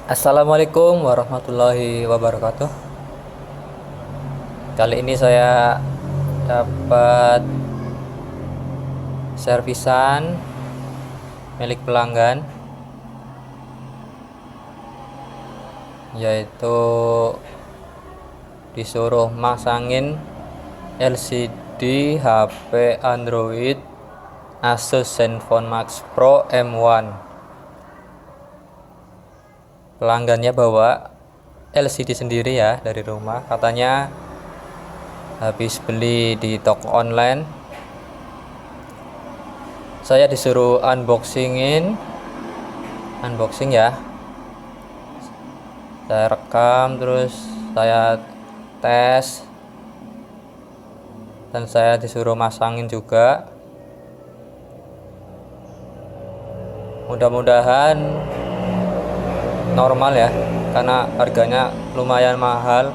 Assalamualaikum warahmatullahi wabarakatuh. Kali ini saya dapat servisan milik pelanggan, yaitu disuruh masangin LCD HP Android Asus Zenfone Max Pro M1. Pelanggannya bawa LCD sendiri ya dari rumah, katanya habis beli di toko online. Saya disuruh unboxing ya, saya rekam, terus saya tes, dan saya disuruh masangin juga. Mudah-mudahan normal ya, karena harganya lumayan mahal.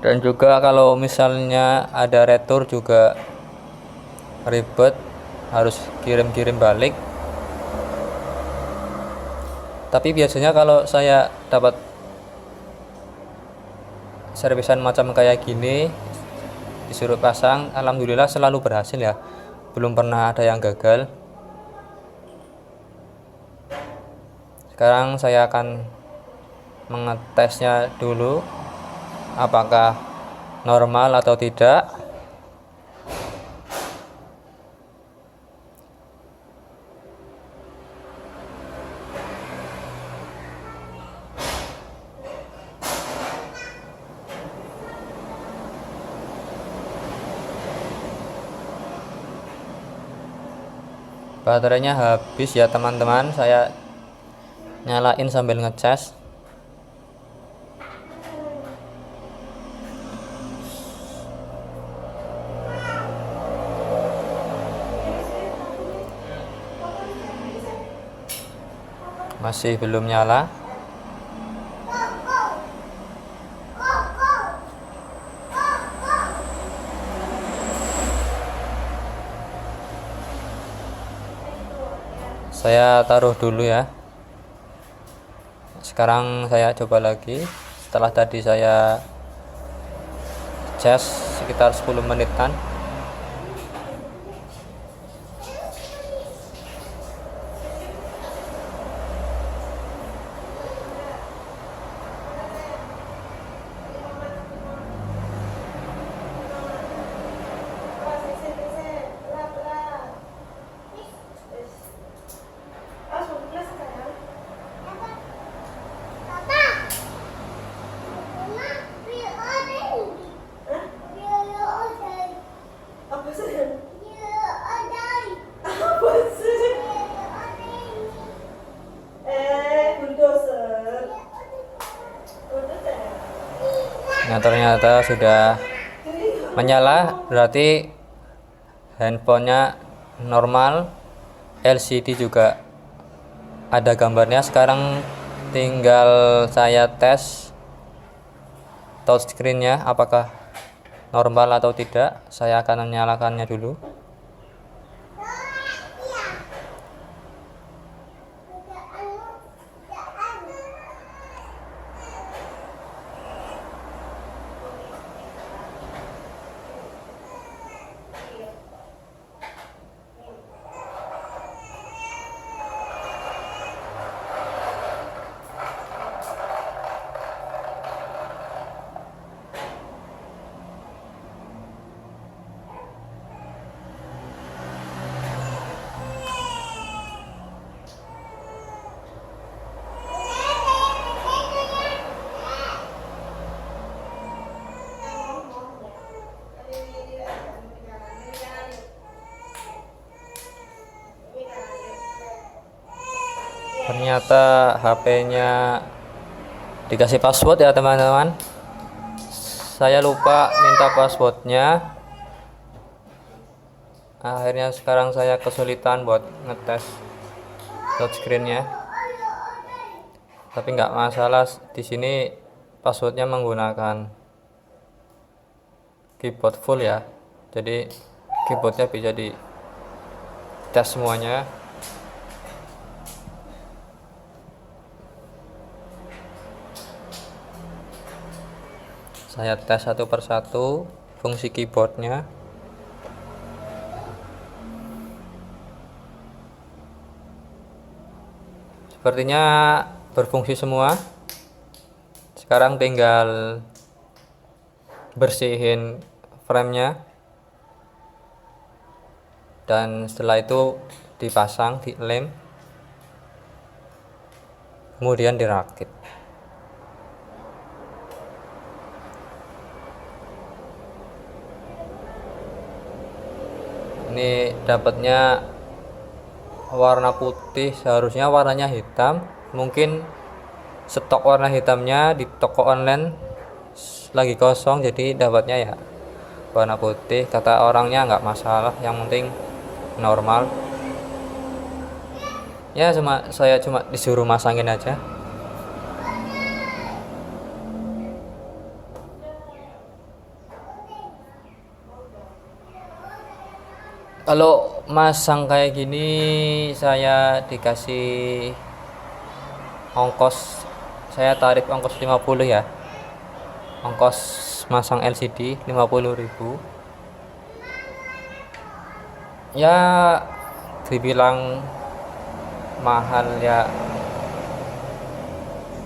Dan juga kalau misalnya ada retur juga ribet, harus kirim-kirim balik. Tapi biasanya kalau saya dapat servisan macam kayak gini, disuruh pasang, alhamdulillah selalu berhasil ya, belum pernah ada yang gagal. Sekarang saya akan mengetesnya dulu, apakah normal atau tidak. Baterainya habis ya teman-teman, saya nyalain sambil ngecas. Masih belum nyala. Saya taruh dulu ya. Sekarang saya coba lagi. Setelah tadi saya cas sekitar 10 menitan. Nah, ternyata sudah menyala, berarti handphonenya normal, LCD juga ada gambarnya. Sekarang tinggal saya tes touchscreen-nya apakah normal atau tidak. Saya akan menyalakannya dulu. Ternyata HP-nya dikasih password ya teman-teman. Saya lupa minta passwordnya. Akhirnya sekarang saya kesulitan buat ngetes touchscreen-nya. Tapi nggak masalah, di sini passwordnya menggunakan keyboard full ya. Jadi keyboardnya bisa di tes semuanya. Saya tes satu persatu fungsi keyboardnya. Sepertinya berfungsi semua. Sekarang tinggal bersihin framenya, dan setelah itu dipasang, dilem, kemudian dirakit. Ini dapatnya warna putih, seharusnya warnanya hitam. Mungkin stok warna hitamnya di toko online lagi kosong, jadi dapatnya ya warna putih. Kata orangnya nggak masalah, yang penting normal. Ya saya cuma disuruh masangin aja. Kalau masang kayak gini saya dikasih ongkos, saya tarif ongkos 50 ya. Ongkos masang LCD 50.000. Ya dibilang mahal ya,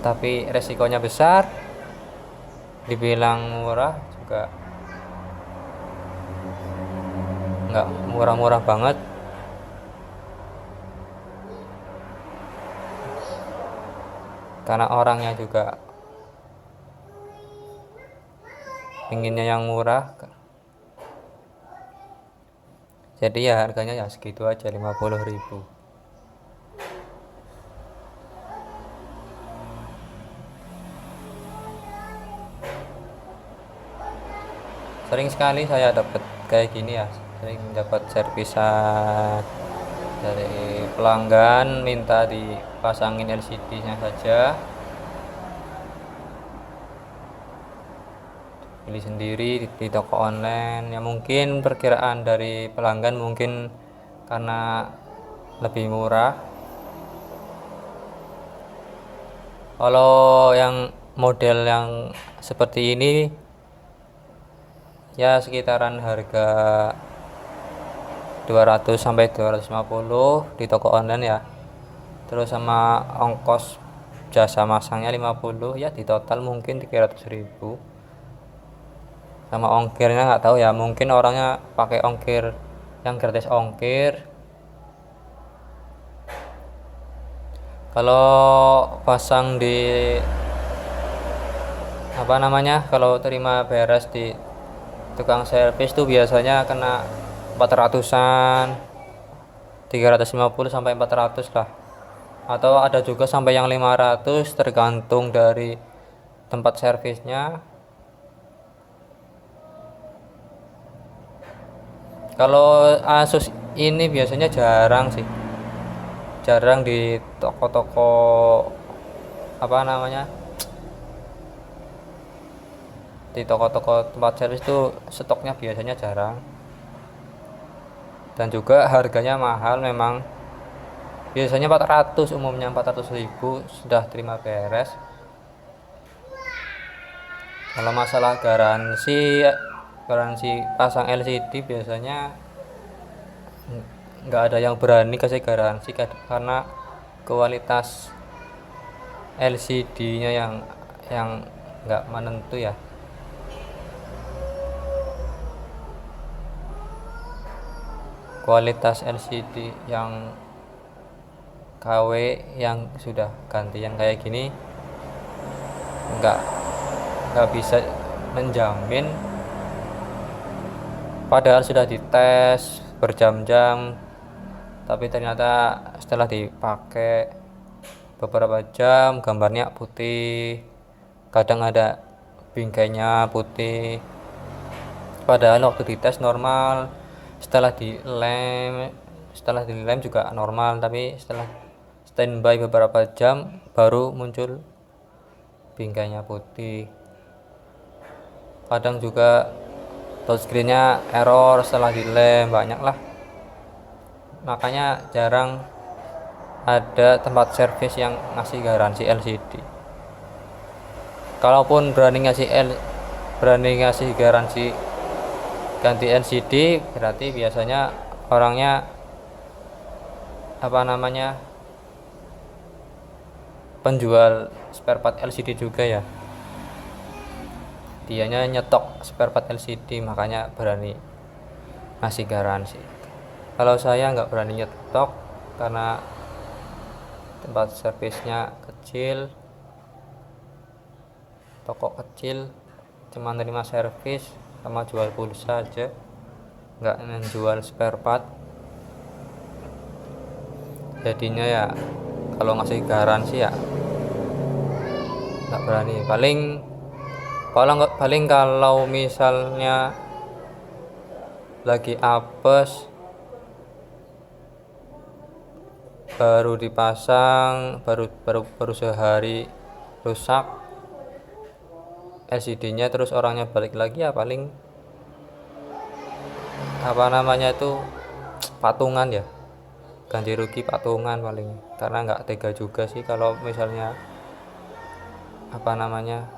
tapi resikonya besar. Dibilang murah juga nggak murah-murah banget. Karena orangnya juga inginnya yang murah, jadi ya harganya ya segitu aja, 50.000. Sering sekali saya dapat kayak gini ya, sering dapat servisan dari pelanggan minta dipasangin LCD-nya saja, beli sendiri di toko online. Ya mungkin perkiraan dari pelanggan mungkin karena lebih murah. Kalau yang model yang seperti ini ya sekitaran harga 200 sampai 250 di toko online ya. Terus sama ongkos jasa masangnya 50, ya di total mungkin 300.000. Sama ongkirnya nggak tahu ya, mungkin orangnya pakai ongkir yang gratis ongkir. Kalau pasang di kalau terima beres di tukang servis tuh biasanya kena 400-an, 350 sampai 400 lah, atau ada juga sampai yang 500, tergantung dari tempat servisnya. Kalau Asus ini biasanya jarang di toko-toko di toko-toko tempat servis itu stoknya biasanya jarang, dan juga harganya mahal memang. Biasanya 400, umumnya 400.000 sudah terima beres. Kalau masalah garansi pasang LCD biasanya nggak ada yang berani kasih garansi, karena kualitas LCD-nya yang nggak menentu ya. Kualitas LCD yang KW yang sudah gantian kayak gini nggak bisa menjamin, padahal sudah dites berjam-jam, tapi ternyata setelah dipakai beberapa jam gambarnya putih, kadang ada bingkainya putih, padahal waktu dites normal. Setelah dilem juga normal, tapi setelah standby beberapa jam baru muncul bingkainya putih. Kadang juga touchscreen-nya error setelah dilem, banyak lah. Makanya jarang ada tempat servis yang ngasih garansi LCD. Kalaupun berani ngasih berani ngasih garansi ganti LCD, berarti biasanya orangnya apa namanya penjual spare part LCD juga ya, dianya nyetok spare part LCD makanya berani ngasih garansi. Kalau saya nggak berani nyetok karena tempat servisnya kecil, toko kecil, cuma nerima servis sama jual pulsa aja, nggak menjual spare part. Jadinya ya kalau ngasih garansi ya nggak berani. Paling kalau misalnya lagi apes baru dipasang, baru sehari rusak LCD-nya, terus orangnya balik lagi, ya paling apa namanya itu patungan ya, ganti rugi patungan paling, karena nggak tega juga sih kalau misalnya apa namanya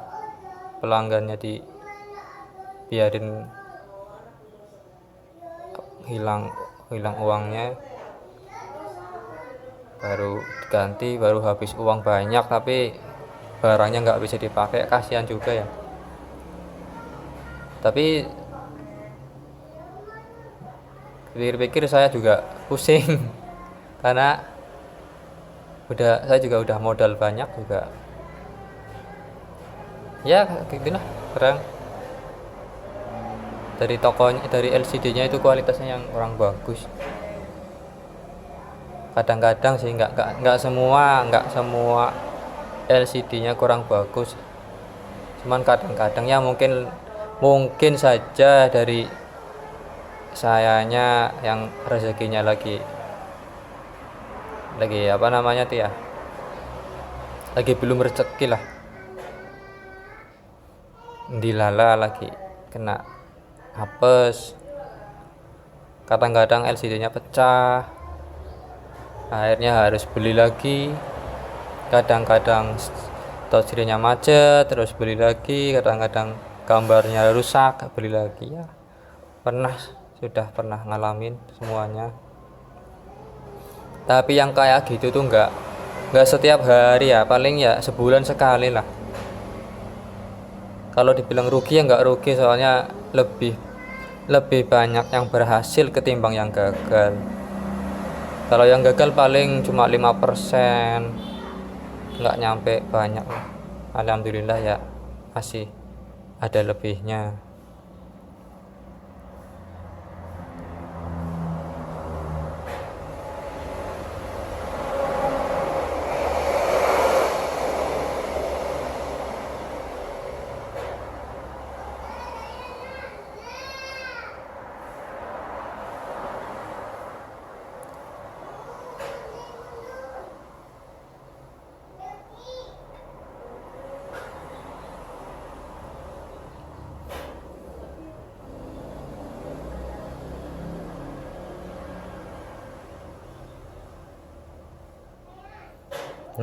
pelanggannya dibiarin hilang uangnya, baru diganti, baru habis uang banyak tapi barangnya nggak bisa dipakai, kasihan juga ya. Tapi pikir-pikir saya juga pusing karena saya juga udah modal banyak juga ya, gitulah. Sekarang dari tokonya, dari LCD-nya itu kualitasnya yang kurang bagus. Kadang-kadang sih nggak semua LCD-nya kurang bagus, cuman kadang-kadang ya mungkin saja dari sayanya yang rezekinya lagi apa namanya tuh ya, lagi belum rezeki lah, dilala lagi kena apes, kadang-kadang LCD-nya pecah, akhirnya harus beli lagi. Kadang-kadang touchscreen-nya macet, terus beli lagi. Kadang-kadang gambarnya rusak, beli lagi ya. Sudah pernah ngalamin semuanya. Tapi yang kayak gitu tuh nggak setiap hari ya, paling ya sebulan sekali lah. Kalau dibilang rugi ya nggak rugi, soalnya lebih banyak yang berhasil ketimbang yang gagal. Kalau yang gagal paling cuma 5%, nggak nyampe banyak lah. Alhamdulillah ya masih ada lebihnya.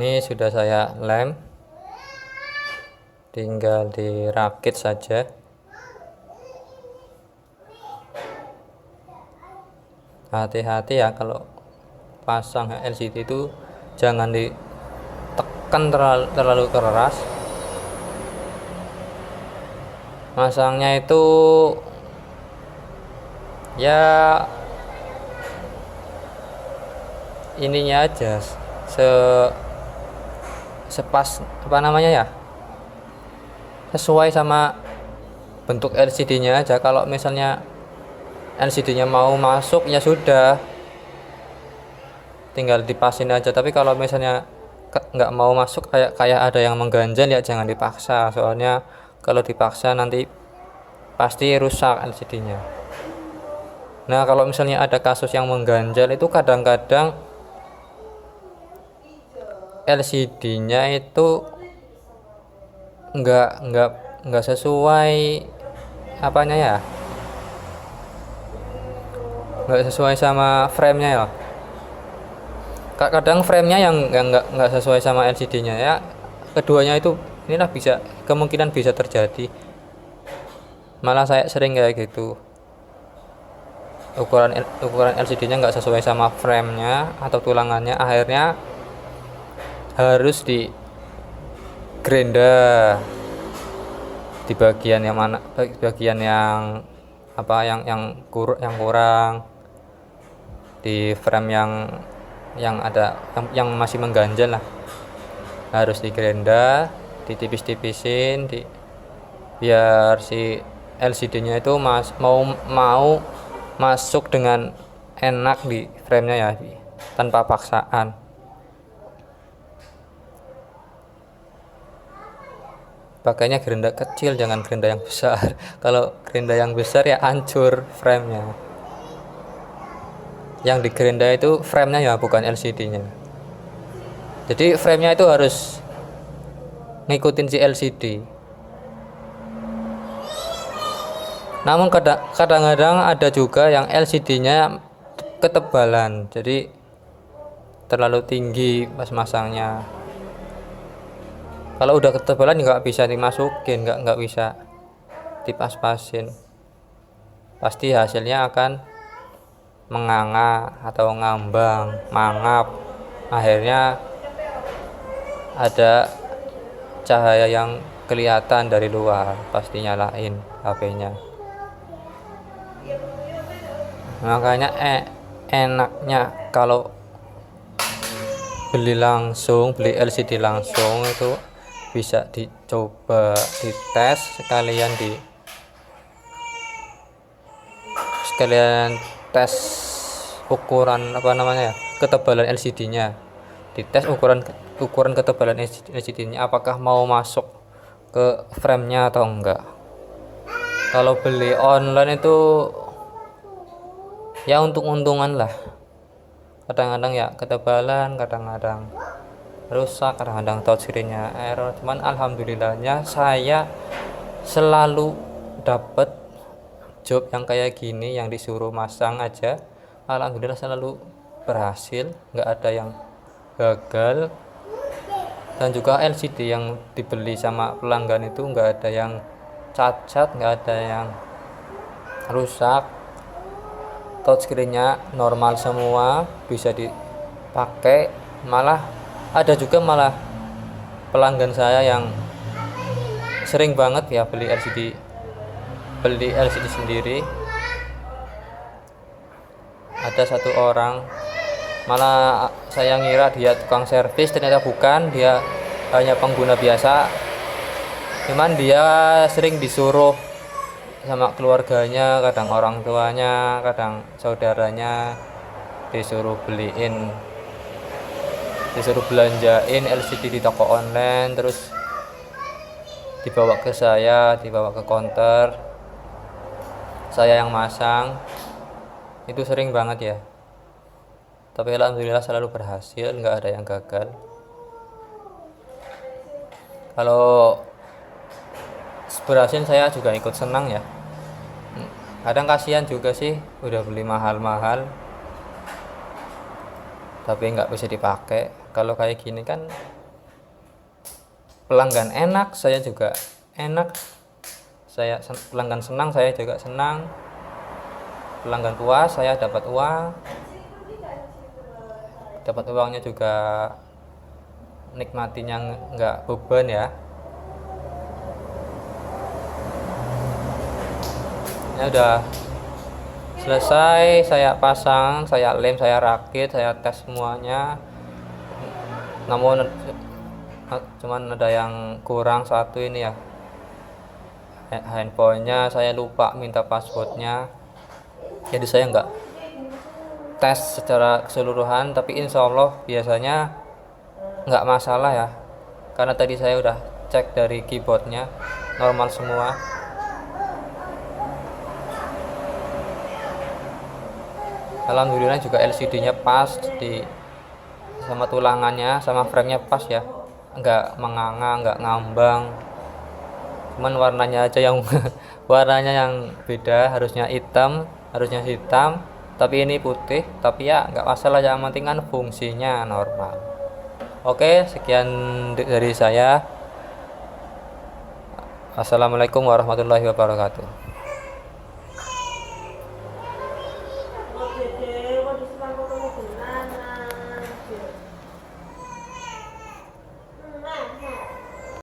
Ini sudah saya lem, tinggal dirakit saja. Hati-hati ya kalau pasang LCD itu, jangan ditekan terlalu keras. Masangnya itu ya ininya aja sepas apa namanya ya, sesuai sama bentuk LCD-nya aja. Kalau misalnya LCD-nya mau masuk ya sudah, tinggal dipasin aja. Tapi kalau misalnya nggak mau masuk, kayak ada yang mengganjal, ya jangan dipaksa. Soalnya kalau dipaksa nanti pasti rusak LCD-nya. Nah, kalau misalnya ada kasus yang mengganjal itu, kadang-kadang LCD-nya itu nggak sesuai apanya ya, nggak sesuai sama frame-nya ya. Kadang frame-nya yang nggak sesuai sama LCD-nya ya. Keduanya itu, inilah kemungkinan bisa terjadi. Malah saya sering kayak gitu, ukuran LCD-nya nggak sesuai sama frame-nya atau tulangannya, akhirnya harus di gerinda di bagian yang mana, bagian yang apa, yang kurang di frame yang ada yang masih mengganjal lah, harus digerinda, ditipis-tipisin biar si LCD-nya itu mau masuk dengan enak di frame-nya ya, tanpa paksaan. Pakainya gerinda kecil, jangan gerinda yang besar. Kalau gerinda yang besar ya hancur frame-nya. Yang di gerinda itu frame-nya ya, bukan LCD-nya. Jadi frame-nya itu harus ngikutin si LCD. Namun kadang-kadang ada juga yang LCD-nya ketebalan, jadi terlalu tinggi pas masangnya. Kalau udah ketebalan nggak bisa dimasukin, nggak bisa dipas-pasin, pasti hasilnya akan menganga atau ngambang, mangap. Akhirnya ada cahaya yang kelihatan dari luar, pasti nyalain HP-nya. Makanya enaknya kalau beli LCD langsung itu bisa dicoba, dites sekalian tes ukuran ketebalan LCD-nya, dites ukuran ketebalan LCD-nya apakah mau masuk ke frame-nya atau enggak. Kalau beli online itu ya untung-untungan lah, kadang-kadang ya ketebalan, kadang-kadang rusak, kadang-kadang touchscreen-nya error. Cuman alhamdulillahnya saya selalu dapat job yang kayak gini, yang disuruh masang aja alhamdulillah selalu berhasil, nggak ada yang gagal. Dan juga LCD yang dibeli sama pelanggan itu nggak ada yang cacat, nggak ada yang rusak, touchscreen-nya normal semua, bisa dipakai. Malah ada juga pelanggan saya yang sering banget ya beli LCD sendiri. Ada satu orang, malah saya ngira dia tukang servis, ternyata bukan, dia hanya pengguna biasa. Cuman dia sering disuruh sama keluarganya, kadang orang tuanya, kadang saudaranya, disuruh belanjain LCD di toko online, terus dibawa ke counter, saya yang masang. Itu sering banget ya, tapi alhamdulillah selalu berhasil, nggak ada yang gagal. Kalau berhasil saya juga ikut senang ya. Kadang kasihan juga sih, udah beli mahal-mahal tapi nggak bisa dipakai. Kalau kayak gini kan pelanggan enak, saya juga enak, pelanggan senang, saya juga senang. Pelanggan puas, saya dapat uangnya juga, nikmatinya nggak beban ya. Udah selesai, saya pasang, saya lem, saya rakit, saya tes semuanya. Namun cuman ada yang kurang satu ini ya, handphonenya saya lupa minta passwordnya, jadi saya nggak tes secara keseluruhan. Tapi insya Allah biasanya nggak masalah ya, karena tadi saya udah cek dari keyboardnya normal semua. Alhamdulillah juga LCD-nya pas sama tulangannya, sama frame-nya pas ya, nggak menganga, nggak ngambang. Cuman warnanya aja yang warnanya yang beda, harusnya hitam, tapi ini putih. Tapi ya nggak masalah, yang penting kan fungsinya normal. Oke, sekian dari saya. Assalamualaikum warahmatullahi wabarakatuh.